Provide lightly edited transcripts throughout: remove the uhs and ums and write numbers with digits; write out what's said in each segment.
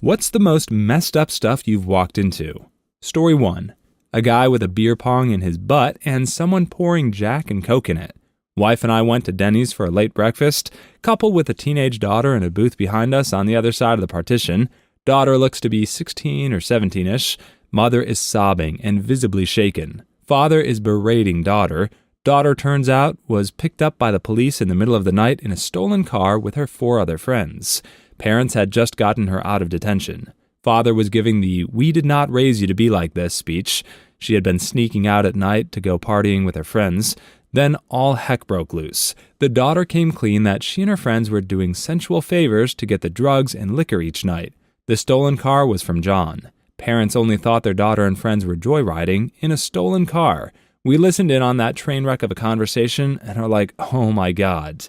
What's the most messed up stuff you've walked into? Story 1. A guy with a beer pong in his butt and someone pouring Jack and Coke in it. Wife and I went to Denny's for a late breakfast. Couple with a teenage daughter in a booth behind us on the other side of the partition. Daughter looks to be 16 or 17-ish. Mother is sobbing and visibly shaken. Father is berating daughter. Daughter, turns out, was picked up by the police in the middle of the night in a stolen car with her 4 other friends. Parents had just gotten her out of detention. Father was giving the "we did not raise you to be like this" speech. She had been sneaking out at night to go partying with her friends. Then all heck broke loose. The daughter came clean that she and her friends were doing sensual favors to get the drugs and liquor each night. The stolen car was from John. Parents only thought their daughter and friends were joyriding in a stolen car. We listened in on that train wreck of a conversation and are like, oh my God.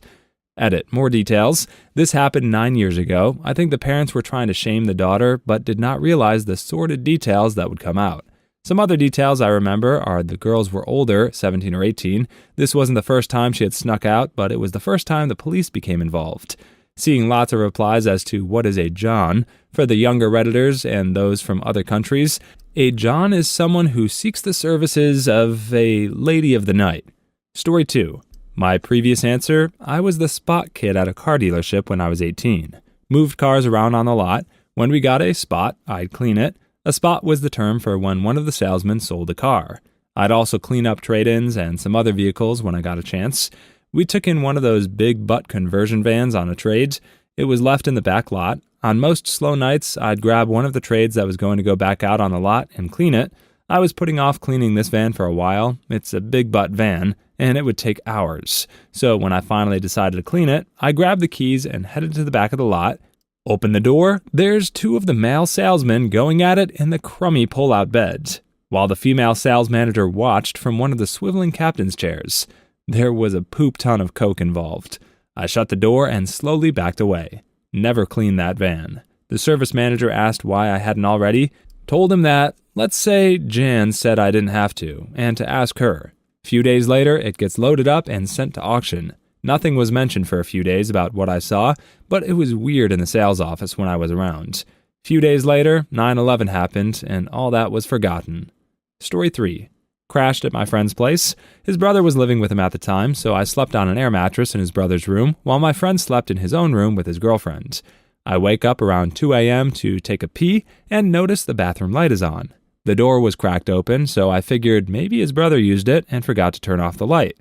Edit. More details. This happened 9 years ago. I think the parents were trying to shame the daughter, but did not realize the sordid details that would come out. Some other details I remember are the girls were older, 17 or 18. This wasn't the first time she had snuck out, but it was the first time the police became involved. Seeing lots of replies as to what is a John. For the younger Redditors and those from other countries, a John is someone who seeks the services of a lady of the night. Story 2. My previous answer, I was the spot kid at a car dealership when I was 18. Moved cars around on the lot. When we got a spot, I'd clean it. A spot was the term for when one of the salesmen sold a car. I'd also clean up trade-ins and some other vehicles when I got a chance. We took in one of those big butt conversion vans on a trade. It was left in the back lot. On most slow nights, I'd grab one of the trades that was going to go back out on the lot and clean it. I was putting off cleaning this van for a while. It's a big butt van, and it would take hours. So when I finally decided to clean it, I grabbed the keys and headed to the back of the lot. Open the door, there's 2 of the male salesmen going at it in the crummy pull-out beds, while the female sales manager watched from one of the swiveling captain's chairs. There was a poop ton of coke involved. I shut the door and slowly backed away. Never cleaned that van. The service manager asked why I hadn't already. Told him that, let's say Jan said I didn't have to, and to ask her. Few days later, it gets loaded up and sent to auction. Nothing was mentioned for a few days about what I saw, but it was weird in the sales office when I was around. Few days later, 9/11 happened, and all that was forgotten. Story 3. Crashed at my friend's place. His brother was living with him at the time, so I slept on an air mattress in his brother's room, while my friend slept in his own room with his girlfriend. I wake up around 2 a.m. to take a pee and notice the bathroom light is on. The door was cracked open, so I figured maybe his brother used it and forgot to turn off the light.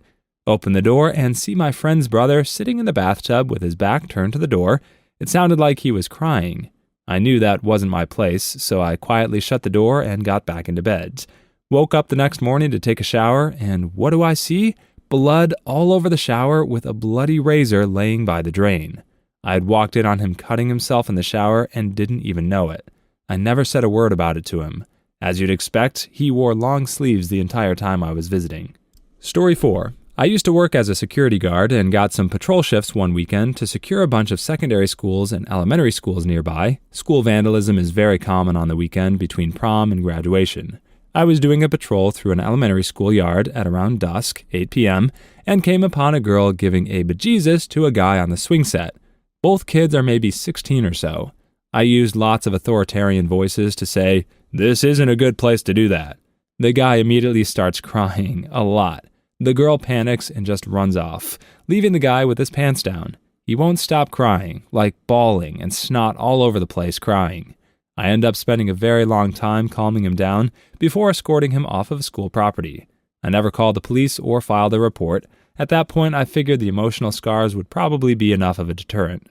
Open the door and see my friend's brother sitting in the bathtub with his back turned to the door. It sounded like he was crying. I knew that wasn't my place, so I quietly shut the door and got back into bed. Woke up the next morning to take a shower, and what do I see? Blood all over the shower with a bloody razor laying by the drain. I had walked in on him cutting himself in the shower and didn't even know it. I never said a word about it to him. As you'd expect, he wore long sleeves the entire time I was visiting. Story 4. I used to work as a security guard and got some patrol shifts one weekend to secure a bunch of secondary schools and elementary schools nearby. School vandalism is very common on the weekend between prom and graduation. I was doing a patrol through an elementary school yard at around dusk, 8 p.m., and came upon a girl giving a bejesus to a guy on the swing set. Both kids are maybe 16 or so. I used lots of authoritarian voices to say, "This isn't a good place to do that." The guy immediately starts crying, a lot. The girl panics and just runs off, leaving the guy with his pants down. He won't stop crying, like bawling and snot all over the place crying. I end up spending a very long time calming him down before escorting him off of school property. I never called the police or filed a report. At that point, I figured the emotional scars would probably be enough of a deterrent.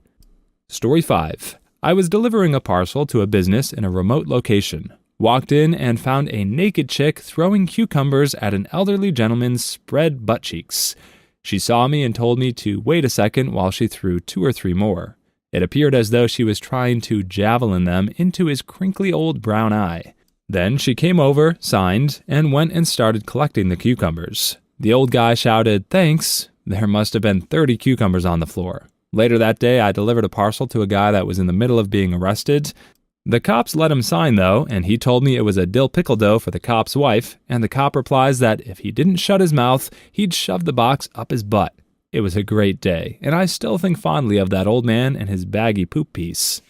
Story 5. I was delivering a parcel to a business in a remote location. Walked in and found a naked chick throwing cucumbers at an elderly gentleman's spread butt cheeks. She saw me and told me to wait a second while she threw 2 or 3 more. It appeared as though she was trying to javelin them into his crinkly old brown eye. Then she came over, signed, and went and started collecting the cucumbers. The old guy shouted, "Thanks." There must have been 30 cucumbers on the floor. Later that day, I delivered a parcel to a guy that was in the middle of being arrested. The cops let him sign, though, and he told me it was a dill pickle dough for the cop's wife, and the cop replies that if he didn't shut his mouth, he'd shove the box up his butt. It was a great day, and I still think fondly of that old man and his baggy poop piece.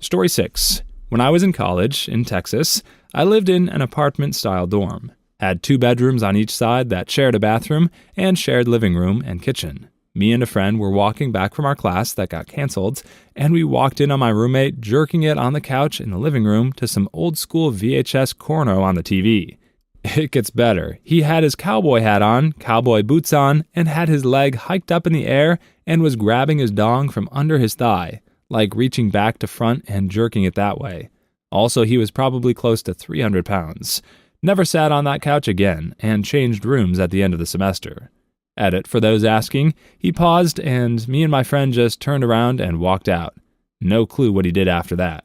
Story 6. When I was in college in Texas, I lived in an apartment-style dorm. Had 2 bedrooms on each side that shared a bathroom and shared living room and kitchen. Me and a friend were walking back from our class that got canceled, and we walked in on my roommate jerking it on the couch in the living room to some old-school VHS porno on the TV. It gets better. He had his cowboy hat on, cowboy boots on, and had his leg hiked up in the air and was grabbing his dong from under his thigh, like reaching back to front and jerking it that way. Also, he was probably close to 300 pounds. Never sat on that couch again, and changed rooms at the end of the semester. Edit, for those asking, he paused and me and my friend just turned around and walked out. No clue what he did after that.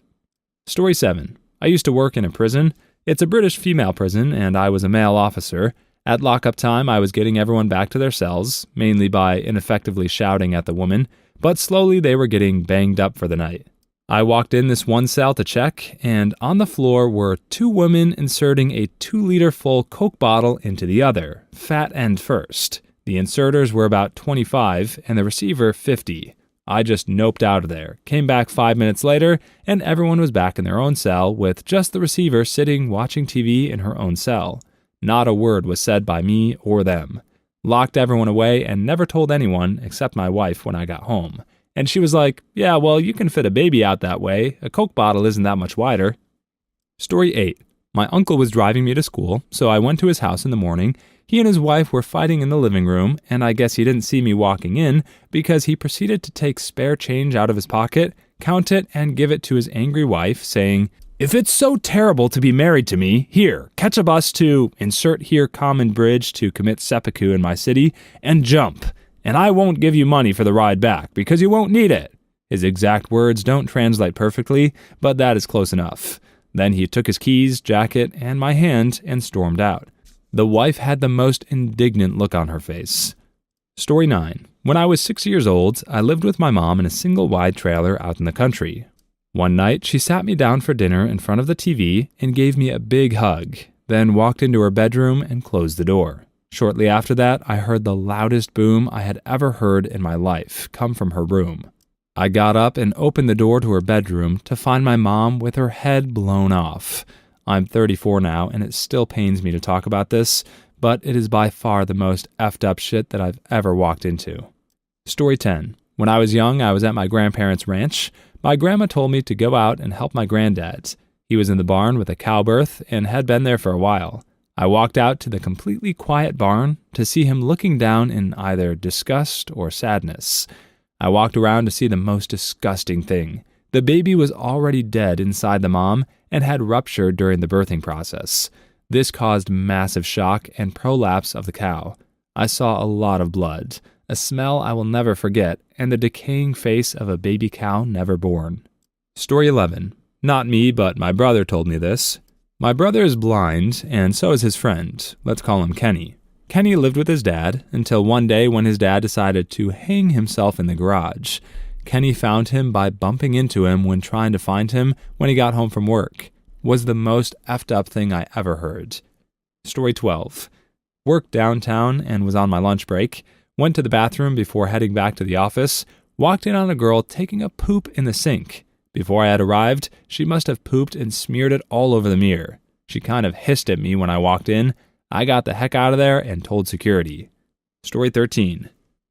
Story 7. I used to work in a prison. It's a British female prison, and I was a male officer. At lockup time, I was getting everyone back to their cells, mainly by ineffectively shouting at the woman, but slowly they were getting banged up for the night. I walked in this one cell to check, and on the floor were 2 women inserting a 2-liter full Coke bottle into the other, fat end first. The inserters were about 25, and the receiver 50. I just noped out of there, came back 5 minutes later, and everyone was back in their own cell with just the receiver sitting watching TV in her own cell. Not a word was said by me or them. Locked everyone away and never told anyone except my wife when I got home. And she was like, yeah, well, you can fit a baby out that way. A Coke bottle isn't that much wider. Story 8. My uncle was driving me to school, so I went to his house in the morning. He and his wife were fighting in the living room, and I guess he didn't see me walking in because he proceeded to take spare change out of his pocket, count it, and give it to his angry wife, saying, "If it's so terrible to be married to me, here, catch a bus to insert here common bridge to commit seppuku in my city, and jump. And I won't give you money for the ride back because you won't need it." His exact words don't translate perfectly, but that is close enough. Then he took his keys, jacket, and my hand and stormed out. The wife had the most indignant look on her face. Story 9. When I was 6 years old, I lived with my mom in a single-wide trailer out in the country. One night, she sat me down for dinner in front of the TV and gave me a big hug, then walked into her bedroom and closed the door. Shortly after that, I heard the loudest boom I had ever heard in my life come from her room. I got up and opened the door to her bedroom to find my mom with her head blown off. I'm 34 now, and it still pains me to talk about this, but it is by far the most effed up shit that I've ever walked into. Story 10. When I was young, I was at my grandparents' ranch. My grandma told me to go out and help my granddad. He was in the barn with a cow berth and had been there for a while. I walked out to the completely quiet barn to see him looking down in either disgust or sadness. I walked around to see the most disgusting thing. The baby was already dead inside the mom and had ruptured during the birthing process. This caused massive shock and prolapse of the cow. I saw a lot of blood, a smell I will never forget, and the decaying face of a baby cow never born. Story 11. Not me, but my brother told me this. My brother is blind, and so is his friend. Let's call him Kenny. Kenny lived with his dad until one day when his dad decided to hang himself in the garage. Kenny found him by bumping into him when trying to find him when he got home from work. Was the most effed up thing I ever heard. Story 12. Worked downtown and was on my lunch break. Went to the bathroom before heading back to the office. Walked in on a girl taking a poop in the sink. Before I had arrived, she must have pooped and smeared it all over the mirror. She kind of hissed at me when I walked in. I got the heck out of there and told security. Story 13.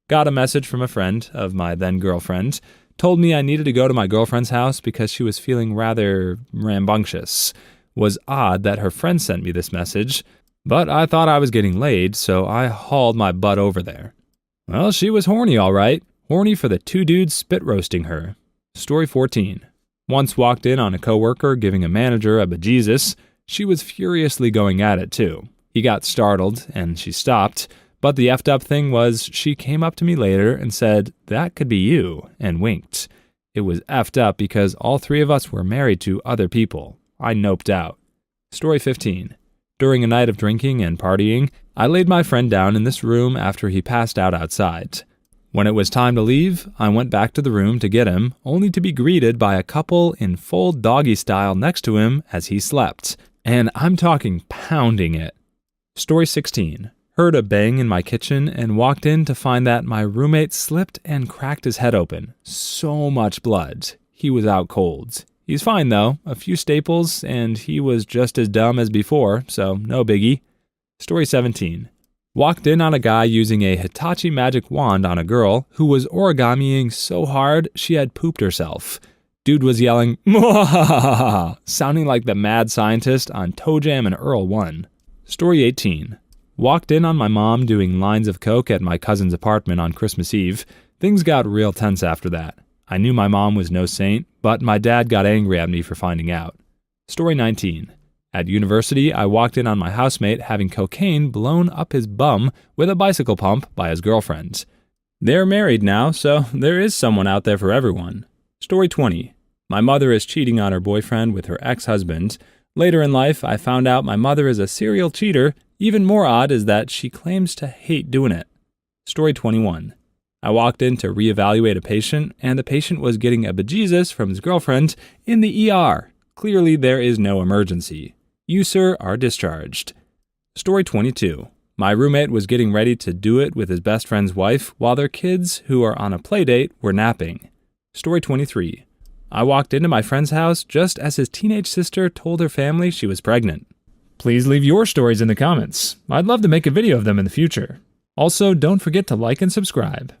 Got a message from a friend of my then-girlfriend. Told me I needed to go to my girlfriend's house because she was feeling rather rambunctious. Was odd that her friend sent me this message, but I thought I was getting laid, so I hauled my butt over there. Well, she was horny all right. Horny for the 2 dudes spit roasting her. Story 14. Once walked in on a coworker giving a manager a bejesus. She was furiously going at it too. He got startled, and she stopped. But the effed up thing was she came up to me later and said, "That could be you," and winked. It was effed up because all 3 of us were married to other people. I noped out. Story 15. During a night of drinking and partying, I laid my friend down in this room after he passed out outside. When it was time to leave, I went back to the room to get him, only to be greeted by a couple in full doggy style next to him as he slept. And I'm talking pounding it. Story 16. Heard a bang in my kitchen and walked in to find that my roommate slipped and cracked his head open. So much blood. He was out cold. He's fine though, a few staples, and he was just as dumb as before, so no biggie. Story 17. Walked in on a guy using a Hitachi magic wand on a girl who was origamiing so hard she had pooped herself. Dude was yelling, "Mwahaha," sounding like the mad scientist on Toe Jam and Earl 1. Story 18. Walked in on my mom doing lines of coke at my cousin's apartment on Christmas Eve. Things got real tense after that. I knew my mom was no saint, but my dad got angry at me for finding out. Story 19. At university, I walked in on my housemate having cocaine blown up his bum with a bicycle pump by his girlfriends. They're married now, so there is someone out there for everyone. Story 20. My mother is cheating on her boyfriend with her ex-husband. Later in life, I found out my mother is a serial cheater. Even more odd is that she claims to hate doing it. Story 21. I walked in to reevaluate a patient, and the patient was getting a bejesus from his girlfriend in the ER. Clearly, there is no emergency. You, sir, are discharged. Story 22. My roommate was getting ready to do it with his best friend's wife while their kids, who are on a play date, were napping. Story 23. I walked into my friend's house just as his teenage sister told her family she was pregnant. Please leave your stories in the comments. I'd love to make a video of them in the future. Also, don't forget to like and subscribe.